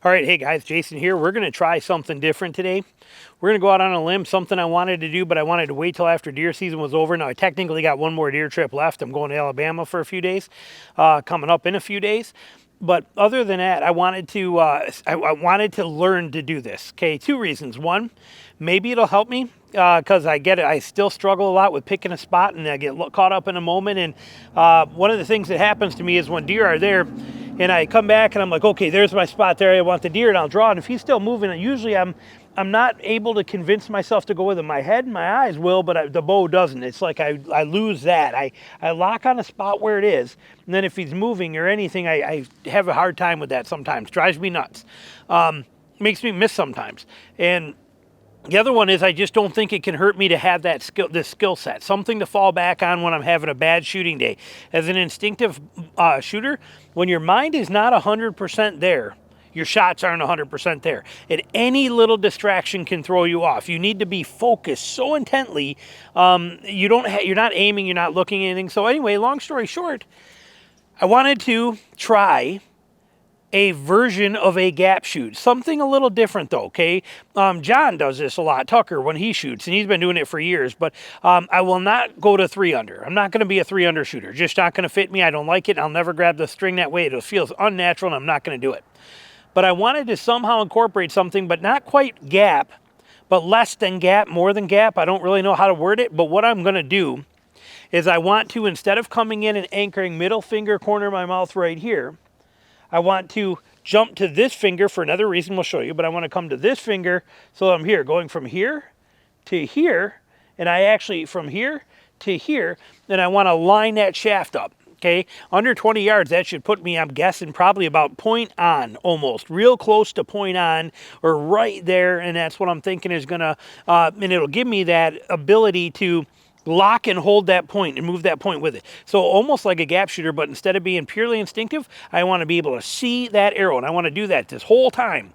All right, hey guys, Jason here. We're going to try something different today. We're going to go out on a limb, something I wanted to do, but I wanted to wait till after deer season was over. Now, I technically got one more deer trip left. I'm going to Alabama for a few days, coming up in a few days. But other than that, I wanted to learn to do this. Okay, two reasons. One, maybe it'll help me because I get it. I still struggle a lot with picking a spot, and I get caught up in a moment. And one of the things that happens to me is when deer are there, and I come back and I'm like, okay, there's my spot there. I want the deer, and I'll draw. And if he's still moving, usually I'm not able to convince myself to go with him. My head and my eyes will, but the bow doesn't. It's like I lose that. I lock on a spot where it is, and then if he's moving or anything, I have a hard time with that sometimes. Drives me nuts. Makes me miss sometimes. And the other one is I just don't think it can hurt me to have this skill set, something to fall back on when I'm having a bad shooting day. As an instinctive shooter, when your mind is not 100% there, your shots aren't 100% there. And any little distraction can throw you off. You need to be focused so intently. You're not aiming, you're not looking at anything. So anyway, long story short, I wanted to try a version of a gap shoot. Something a little different though, okay? John does this a lot, Tucker, when he shoots, and he's been doing it for years, but I will not go to 3-under. I'm not going to be a 3-under shooter. Just not going to fit me. I don't like it. I'll never grab the string that way. It feels unnatural, and I'm not going to do it. But I wanted to somehow incorporate something, but not quite gap, but less than gap, more than gap. I don't really know how to word it, but what I'm going to do is I want to, instead of coming in and anchoring middle finger corner of my mouth right here, I want to jump to this finger for another reason we'll show you, but I want to come to this finger so I'm here, going from here to here, and I actually, from here to here, and I want to line that shaft up. Okay, under 20 yards, that should put me, I'm guessing, probably about point on, almost, real close to point on, or right there, and that's what I'm thinking is going to, and it'll give me that ability to lock and hold that point and move that point with it. So almost like a gap shooter, but instead of being purely instinctive, I want to be able to see that arrow, and I want to do that this whole time.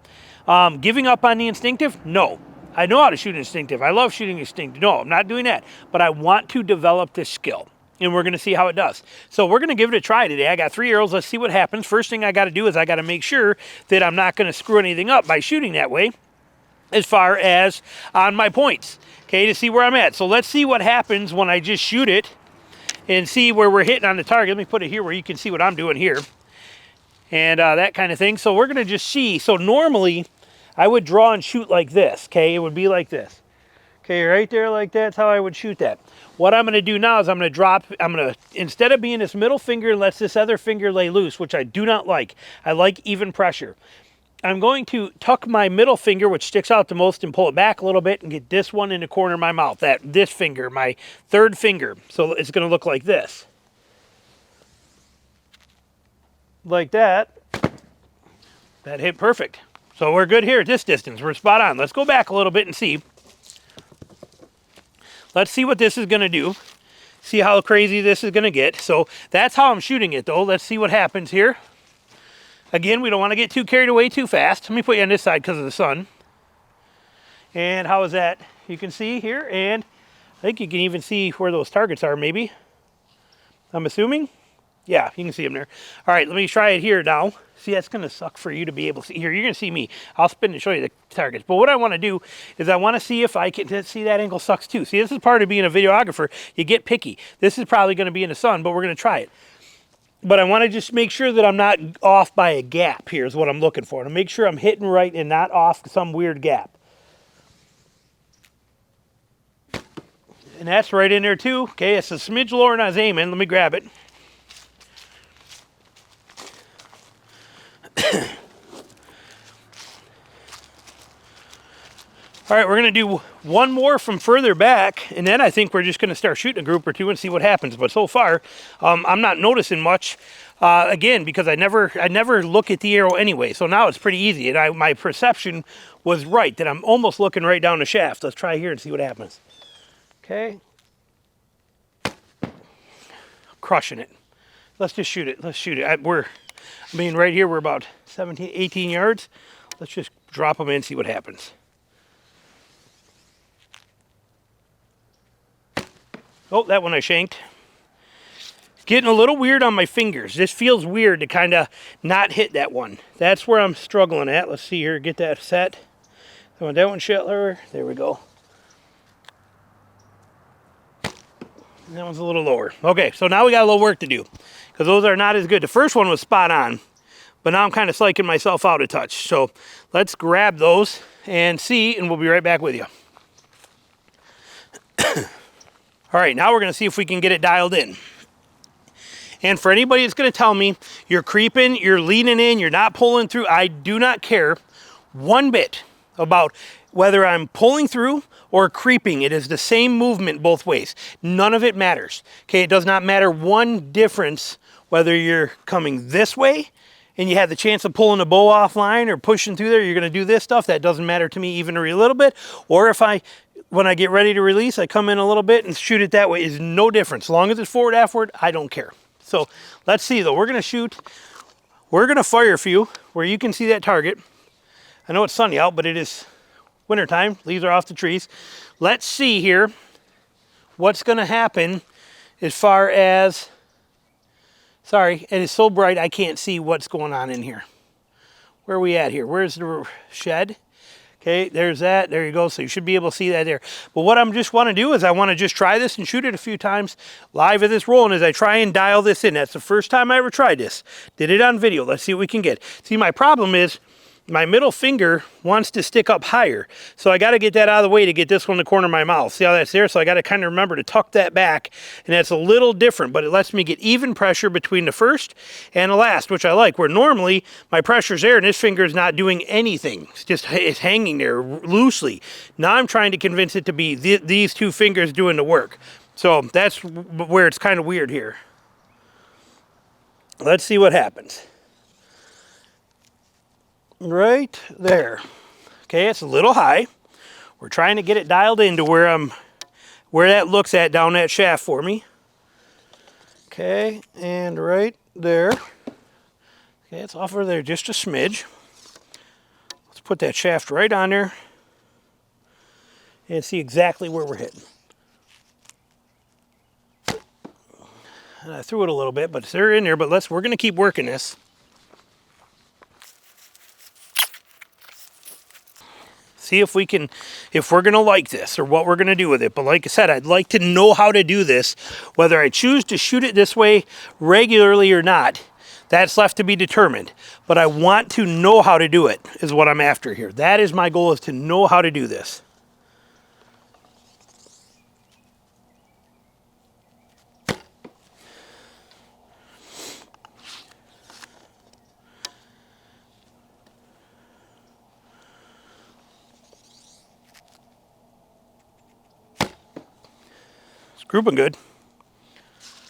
Giving up on the instinctive? No. I know how to shoot instinctive. I love shooting instinctive. No, I'm not doing that, but I want to develop this skill. And we're going to see how it does. So we're going to give it a try today. I got 3 arrows. Let's see what happens. First thing I got to do is I got to make sure that I'm not going to screw anything up by shooting that way as far as on my points, okay, to see where I'm at. So let's see what happens when I just shoot it and see where we're hitting on the target. Let me put it here where you can see what I'm doing here and that kind of thing. So we're going to just see. So normally I would draw and shoot like this, okay? It would be like this. Okay, right there like that's how I would shoot that. What I'm going to do now is I'm going to instead of being this middle finger, lets this other finger lay loose, which I do not like. I like even pressure. I'm going to tuck my middle finger, which sticks out the most, and pull it back a little bit and get this one in the corner of my mouth. This finger, my third finger. So it's going to look like this. Like that. That hit perfect. So we're good here at this distance. We're spot on. Let's go back a little bit and see. Let's see what this is going to do. See how crazy this is going to get. So that's how I'm shooting it, though. Let's see what happens here. Again, we don't want to get too carried away too fast. Let me put you on this side because of the sun. And how is that? You can see here, and I think you can even see where those targets are, maybe. I'm assuming. Yeah, you can see them there. All right, let me try it here now. See, that's going to suck for you to be able to see. Here, you're going to see me. I'll spin and show you the targets. But what I want to do is I want to see if I can see that angle sucks too. See, this is part of being a videographer. You get picky. This is probably going to be in the sun, but we're going to try it. But I want to just make sure that I'm not off by a gap. Here's what I'm looking for. To make sure I'm hitting right and not off some weird gap. And that's right in there too. Okay, it's a smidge lower than I was aiming. Let me grab it. All right, we're going to do one more from further back, and then I think we're just going to start shooting a group or two and see what happens. But so far, I'm not noticing much, again, because I never look at the arrow anyway. So now it's pretty easy, and my perception was right, that I'm almost looking right down the shaft. Let's try here and see what happens. Okay. Crushing it. Let's just shoot it. Let's shoot it. Right here, we're about 17, 18 yards. Let's just drop them in and see what happens. Oh, that one I shanked. getting a little weird on my fingers. This feels weird to kind of not hit that one. That's where I'm struggling at. Let's see here, get that set. I want that one shallower. There we go. That one's a little lower. Okay, so now we got a little work to do because those are not as good. The first one was spot on, but now I'm kind of psyching myself out a touch. So let's grab those and see, and we'll be right back with you. All right, now we're going to see if we can get it dialed in. And for anybody that's going to tell me you're creeping, you're leaning in, you're not pulling through, I do not care one bit about whether I'm pulling through or creeping. It is the same movement both ways. None of it matters. Okay, it does not matter one difference whether you're coming this way and you have the chance of pulling a bow offline or pushing through there, you're going to do this stuff. That doesn't matter to me even a little bit. Or if when I get ready to release, I come in a little bit and shoot it that way. It's no difference. As long as it's forward, aftward, I don't care. So let's see though. We're going to shoot. We're going to fire a few where you can see that target. I know it's sunny out, but it is wintertime. Leaves are off the trees. Let's see here what's going to happen as far as, sorry, it is so bright I can't see what's going on in here. Where are we at here? Where's the shed? Okay, there's that. There you go. So you should be able to see that there. But what I just want to do is I want to just try this and shoot it a few times live as it's rolling as I try and dial this in. That's the first time I ever tried this. Did it on video. Let's see what we can get. See, my problem is my middle finger wants to stick up higher. So I got to get that out of the way to get this one in the corner of my mouth. See how that's there? So I got to kind of remember to tuck that back. And that's a little different, but it lets me get even pressure between the first and the last, which I like. Where normally my pressure's there and this finger is not doing anything. It's hanging there loosely. Now I'm trying to convince it to be these two fingers doing the work. So that's where it's kind of weird here. Let's see what happens. Right there. Okay, it's a little high. We're trying to get it dialed into where that looks at down that shaft for me. Okay, and right there. Okay, it's off over there just a smidge. Let's put that shaft right on there and see exactly where we're hitting. And I threw it a little bit, but they're in there, but we're gonna keep working this. See if we're going to like this or what we're going to do with it. But like I said, I'd like to know how to do this. Whether I choose to shoot it this way regularly or not, that's left to be determined. But I want to know how to do it is what I'm after here. That is my goal, is to know how to do this. Grouping good.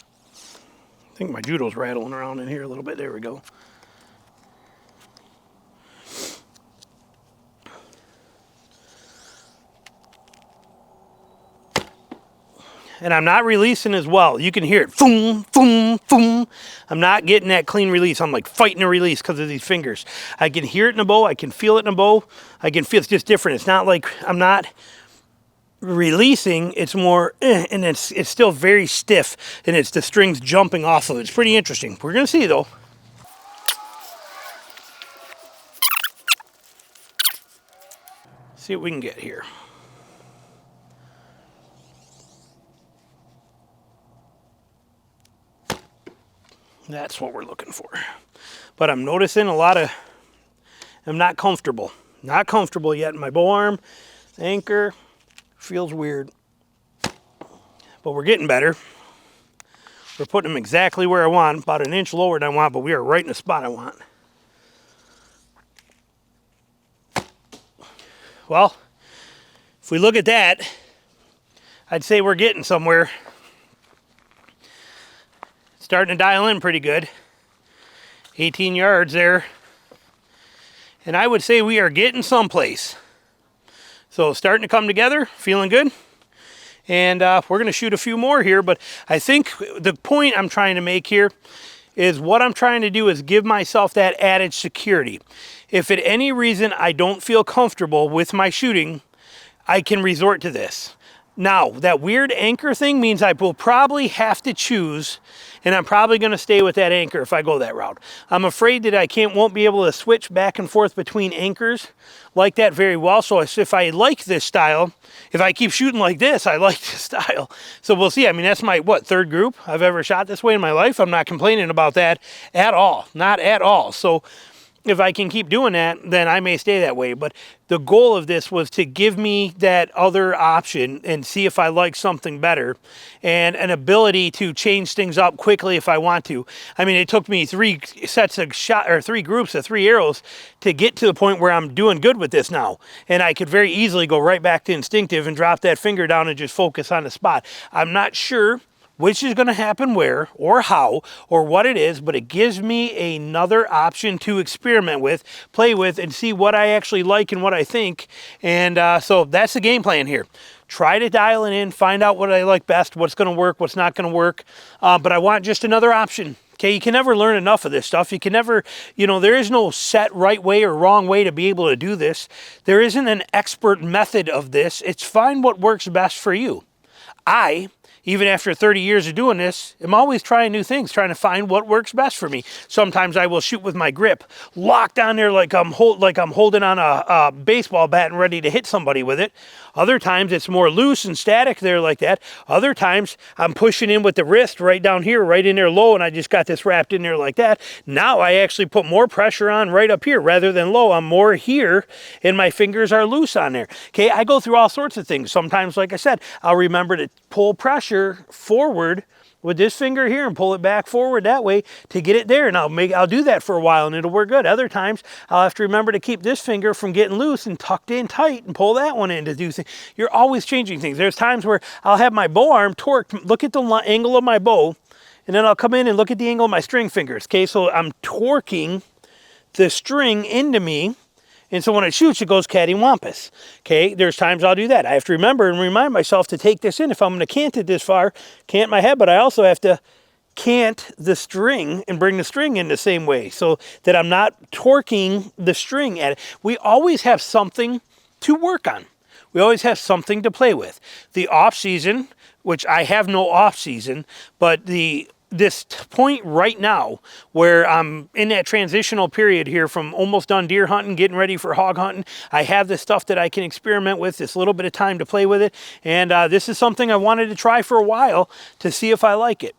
I think my judo's rattling around in here a little bit. There we go. And I'm not releasing as well. You can hear it. Boom, boom, boom. I'm not getting that clean release. I'm like fighting a release because of these fingers. I can hear it in a bow. I can feel it in a bow. I can feel it's just different. It's not like I'm not releasing, it's more and it's still very stiff, and it's the strings jumping off of it. It's pretty interesting. We're gonna see though. See what we can get here. That's what we're looking for. But I'm noticing I'm not comfortable. Not comfortable yet in my bow arm. Anchor feels weird, but we're getting better. We're putting them exactly where I want, about an inch lower than I want, but we are right in the spot I want. Well, if we look at that, I'd say we're getting somewhere. Starting to dial in pretty good. 18 yards there. And I would say we are getting someplace. So starting to come together, feeling good. And we're going to shoot a few more here, but I think the point I'm trying to make here is what I'm trying to do is give myself that added security. If at any reason I don't feel comfortable with my shooting, I can resort to this. Now, that weird anchor thing means I will probably have to choose and I'm probably going to stay with that anchor if I go that route. I'm afraid that I won't be able to switch back and forth between anchors like that very well. So if I like this style, if I keep shooting like this, I like this style. So we'll see. I mean, that's my, third group I've ever shot this way in my life. I'm not complaining about that at all. Not at all. So if I can keep doing that, then I may stay that way. But the goal of this was to give me that other option and see if I like something better, and an ability to change things up quickly if I want to. I mean, it took me 3 sets of three groups of 3 arrows to get to the point where I'm doing good with this now. And I could very easily go right back to instinctive and drop that finger down and just focus on the spot. I'm not sure which is going to happen where or how or what it is, but it gives me another option to experiment with, play with, and see what I actually like and what I think. And so that's the game plan here. Try to dial it in, find out what I like best, what's going to work, what's not going to work. But I want just another option. Okay, you can never learn enough of this stuff. You can never, there is no set right way or wrong way to be able to do this. There isn't an expert method of this. It's find what works best for you. Even after 30 years of doing this, I'm always trying new things, trying to find what works best for me. Sometimes I will shoot with my grip locked on there like I'm holding on a baseball bat and ready to hit somebody with it. Other times it's more loose and static there like that. Other times I'm pushing in with the wrist right down here, right in there low, and I just got this wrapped in there like that. Now I actually put more pressure on right up here rather than low. I'm more here and my fingers are loose on there. Okay, I go through all sorts of things. Sometimes, like I said, I'll remember to pull pressure forward with this finger here and pull it back forward that way to get it there, and I'll do that for a while and it'll work good. Other times I'll have to remember to keep this finger from getting loose and tucked in tight and pull that one in to do things. You're always changing things. There's times where I'll have my bow arm torqued, look at the angle of my bow, and then I'll come in and look at the angle of my string fingers. Okay, so I'm torquing the string into me. And so when it shoots, it goes cattywampus. Okay, there's times I'll do that. I have to remember and remind myself to take this in. If I'm going to cant it this far, cant my head, but I also have to cant the string and bring the string in the same way so that I'm not torquing the string at it. We always have something to work on. We always have something to play with. The off season, which I have no off season, but this point right now where I'm in that transitional period here from almost done deer hunting, getting ready for hog hunting, I have this stuff that I can experiment with, this little bit of time to play with it, and this is something I wanted to try for a while to see if I like it.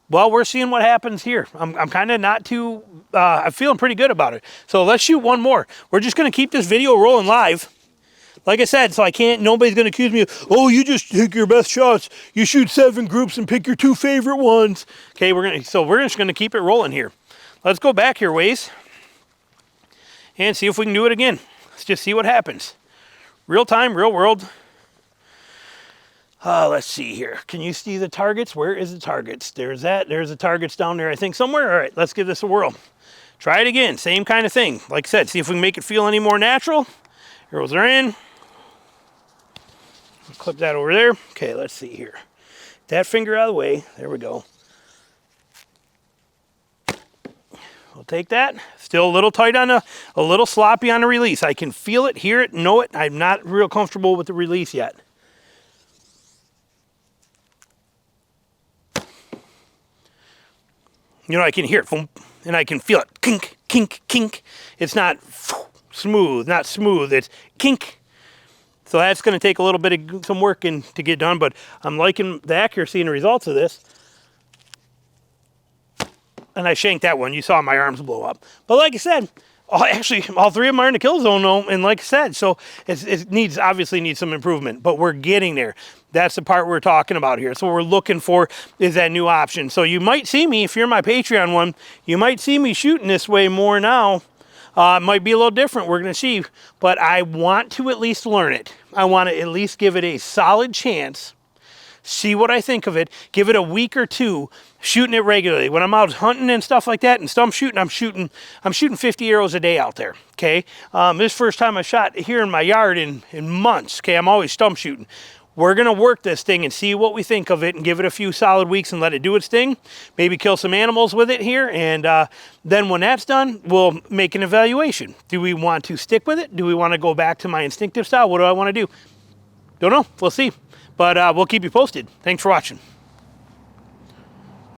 Well, we're seeing what happens here. I'm kind of not too, I'm feeling pretty good about it. So let's shoot one more. We're just going to keep this video rolling live. Like I said, so nobody's going to accuse me of, oh, you just take your best shots. You shoot 7 groups and pick your 2 favorite ones. Okay, we're just going to keep it rolling here. Let's go back here ways and see if we can do it again. Let's just see what happens. Real time, real world. Let's see here. Can you see the targets? Where is the targets? There's that. There's the targets down there, I think, somewhere. All right, let's give this a whirl. Try it again. Same kind of thing. Like I said, see if we can make it feel any more natural. Arrows are in. Clip that over there. Okay, let's see here. That finger out of the way. There we go. We'll take that. Still a little tight on a little sloppy on the release. I can feel it, hear it, know it. I'm not real comfortable with the release yet. I can hear it, and I can feel it. Kink, kink, kink. It's not smooth, it's kink. So that's going to take a little bit of some work to get done, but I'm liking the accuracy and the results of this. And I shanked that one. You saw my arms blow up. But like I said, all 3 of them are in the kill zone though, and like I said, so it obviously needs some improvement, but we're getting there. That's the part we're talking about here. So what we're looking for is that new option. So you might see me, if you're my Patreon one, you might see me shooting this way more now. It might be a little different, we're going to see, but I want to at least learn it. I want to at least give it a solid chance, see what I think of it, give it a week or 2, shooting it regularly. When I'm out hunting and stuff like that and stump shooting, I'm shooting 50 arrows a day out there, okay? This first time I shot here in my yard in months, okay? I'm always stump shooting. We're going to work this thing and see what we think of it and give it a few solid weeks and let it do its thing. Maybe kill some animals with it here. And then when that's done, we'll make an evaluation. Do we want to stick with it? Do we want to go back to my instinctive style? What do I want to do? Don't know. We'll see. But we'll keep you posted. Thanks for watching.